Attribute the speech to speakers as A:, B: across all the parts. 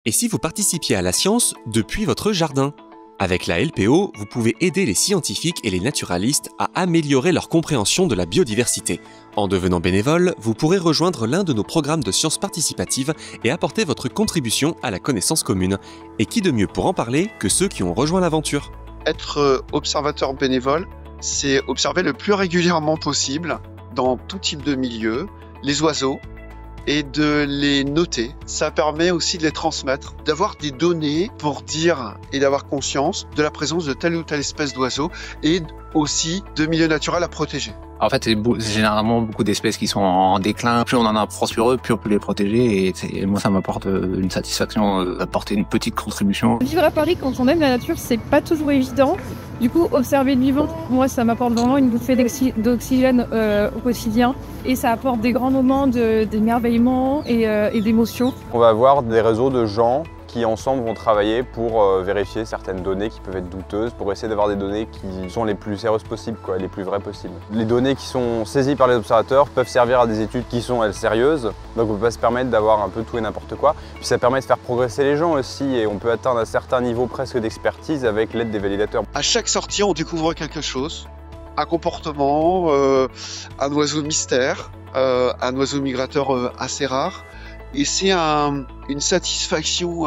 A: Et si vous participiez à la science depuis votre jardin? Avec la LPO, vous pouvez aider les scientifiques et les naturalistes à améliorer leur compréhension de la biodiversité. En devenant bénévole, vous pourrez rejoindre l'un de nos programmes de sciences participatives et apporter votre contribution à la connaissance commune. Et qui de mieux pour en parler que ceux qui ont rejoint l'aventure?
B: Être observateur bénévole, c'est observer le plus régulièrement possible, dans tout type de milieu, les oiseaux, et de les noter. Ça permet aussi de les transmettre, d'avoir des données pour dire et d'avoir conscience de la présence de telle ou telle espèce d'oiseau et aussi de milieux naturels à protéger.
C: En fait, c'est généralement beaucoup d'espèces qui sont en déclin. Plus on en apprend sur eux, plus on peut les protéger. Et moi, ça m'apporte une satisfaction d'apporter une petite contribution.
D: Vivre à Paris quand on aime la nature, c'est pas toujours évident. Du coup, observer le vivant, moi, ça m'apporte vraiment une bouffée d'oxygène au quotidien. Et ça apporte des grands moments d'émerveillement et d'émotion.
E: On va avoir des réseaux de gens qui ensemble vont travailler pour vérifier certaines données qui peuvent être douteuses, pour essayer d'avoir des données qui sont les plus sérieuses possibles, les plus vraies possibles. Les données qui sont saisies par les observateurs peuvent servir à des études qui sont, elles, sérieuses, donc on peut pas se permettre d'avoir un peu tout et n'importe quoi. Puis ça permet de faire progresser les gens aussi, et on peut atteindre un certain niveau presque d'expertise avec l'aide des validateurs.
B: À chaque sortie, on découvre quelque chose, un comportement, un oiseau mystère, un oiseau migrateur assez rare. Et c'est une satisfaction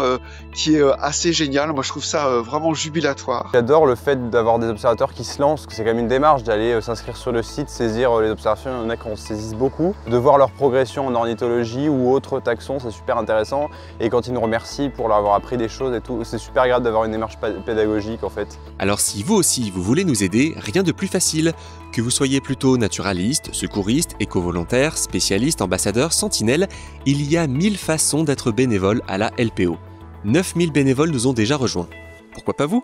B: qui est assez géniale. Moi, je trouve ça vraiment jubilatoire.
E: J'adore le fait d'avoir des observateurs qui se lancent, parce que c'est quand même une démarche d'aller s'inscrire sur le site, saisir les observations. Il y en a qui en saisissent beaucoup. De voir leur progression en ornithologie ou autres taxons, c'est super intéressant. Et quand ils nous remercient pour leur avoir appris des choses et tout, c'est super agréable d'avoir une démarche pédagogique en fait.
A: Alors si vous aussi vous voulez nous aider, rien de plus facile. Que vous soyez plutôt naturaliste, secouriste, éco-volontaire, spécialiste, ambassadeur, sentinelle, il y a 1000 façons d'être bénévole à la LPO. 9000 bénévoles nous ont déjà rejoints. Pourquoi pas vous ?